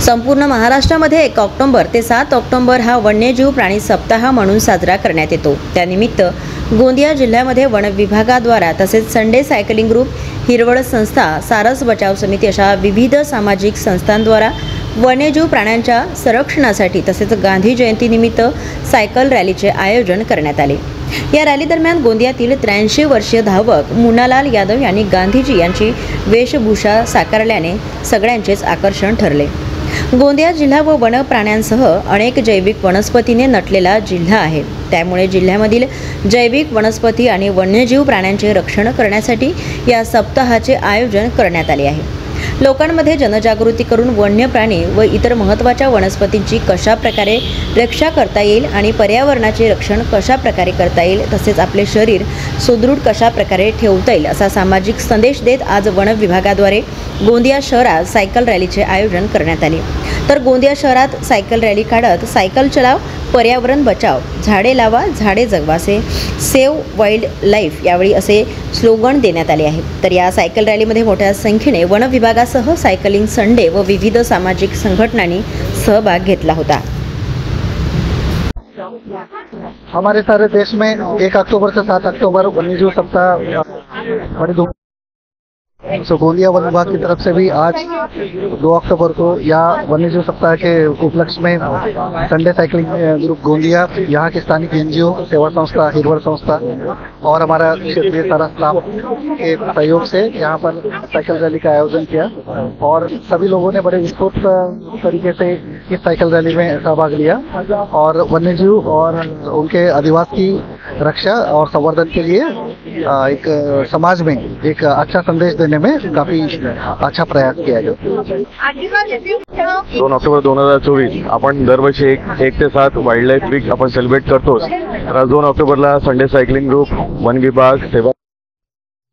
संपूर्ण महाराष्ट्रामध्ये 1 ऑक्टोबर ते 7 ऑक्टोबर हा वन्यजीव प्राणी सप्ताह म्हणून साजरा करण्यात येतो। त्यानिमित्त गोंदिया जिल्ह्यामध्ये वन विभागाद्वारा तसेच संडे सायकलिंग ग्रुप, हिरवळ संस्था, सारस बचाव समिती अशा विविध सामाजिक संस्थांद्वारा वन्यजीव प्राण्यांच्या संरक्षणासाठी तसेच गांधी जयंतीनिमित्त सायकल रॅलीचे आयोजन करण्यात आले। या रॅली दरम्यान गोंदियातील 83 वर्षीय धावक मुन्नालाल यादव यांनी गांधीजी यांची वेशभूषा साकारल्याने सगळ्यांचेच आकर्षण ठरले। गोंदिया जिल्हा व वन प्राण्यांसह अनेक जैविक वनस्पतीने नटलेला जिल्हा आहे। त्यामुळे जिल्ह्यामधील जैविक वनस्पती आणि वन्यजीव प्राण्यांचे रक्षण करण्यासाठी या सप्ताहाचे आयोजन करण्यात आले आहे। लोकांमध्ये जनजागृती करून वन्य प्राणी व इतर महत्त्वाच्या वनस्पतींची कशा प्रकारे रक्षा करता येईल आणि पर्यावरणाचे रक्षण कशा प्रकारे करता येईल तसेच आपले शरीर सुदृढ कशा प्रकारे ठेवता येईल असा सामाजिक संदेश देत आज वन विभागाद्वारे गोंदिया शहरात सायकल रॅलीचे आयोजन करण्यात आले। तर गोंदिया शहरात सायकल रॅली काढत सायकल चलाव, पर्यावरण बचाव, झाडे लावा, झाडे जगवा असे सेव्ह वाईल्ड लाईफ यावेळी असे स्लोगन देण्यात आले आहे। तर या सायकल रॅलीमध्ये मोठ्या संख्येने वन विभागासह सायकलिंग संडे व विविध सामाजिक संघटनांनी सहभाग घेतला होता। हमारे सारे देश में 1 अक्टूबर से 7 अक्टूबर वन्यजीव सप्ताह बड़ी धूम गोंदिया वन विभाग की तरफ से भी आज 2 अक्टूबर को या वन्यजीव सप्ताह के उपलक्ष्य में संडे साइकिलिंग ग्रुप गोंदिया, यहाँ के स्थानिक एनजीओ, सेवा संस्था, हिरवळ संस्था और हमारा क्षेत्रीय सारा स्टाफ के सहयोग से यहाँ पर साइकिल रैली का आयोजन किया और सभी लोगों ने बड़े विस्तृत तरीके से इस साइकिल रैली में सहभाग लिया और वन्यजीव और उनके अधिवास की रक्षा और संवर्धन के लिए एक समाज में एक अच्छा संदेश देने में काफी अच्छा प्रयास किया गया। 2 ऑक्टोबर 2024 आपण दरवर्षी 1 ते 7 वाईल्ड लाईफ वीक आपण सेलिब्रेट करतोच। तर आज 2 ऑक्टोबरला संडे सायकलिंग ग्रुप, वन विभाग, सेवा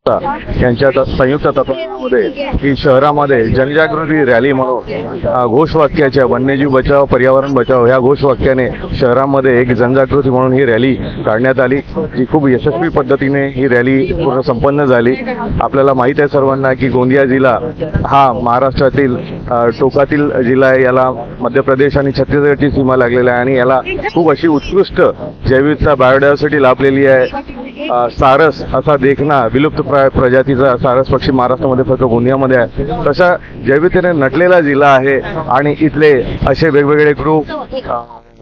यांच्या संयुक्त तत्वामध्ये ही शहरामध्ये जनजागृती रॅली म्हणून घोषवाक्याच्या वन्यजीव बचाव, पर्यावरण बचाव ह्या घोषवाक्याने शहरामध्ये एक जनजागृती म्हणून ही रॅली काढण्यात आली, जी खूप यशस्वी पद्धतीने ही रॅली पूर्ण संपन्न झाली। आपल्याला माहित आहे सर्वांना की गोंदिया जिल्हा हा महाराष्ट्रातील टोकातील जिल्हा आहे। याला मध्य प्रदेश आणि छत्तीसगडची सीमा लागलेली आहे आणि याला खूप अशी उत्कृष्ट जैविकता, बायोडायव्हर्सिटी लाभलेली आहे। सारस असा देखना विलुप्त प्रजातीचा सारस पक्षी महाराष्ट्रामध्ये फक्त गोंदियामध्ये आहे। तसा जैविकतेने नटलेला जिल्हा आहे आणि इथले असे वेगवेगळे ग्रुप,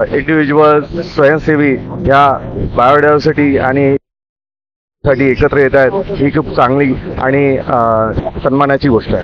इंडिव्हिज्युअल्स, स्वयंसेवी या बायोडायव्हर्सिटी आणि साठी एकत्र येत आहेत। ही खूप चांगली आणि सन्मानाची गोष्ट आहे।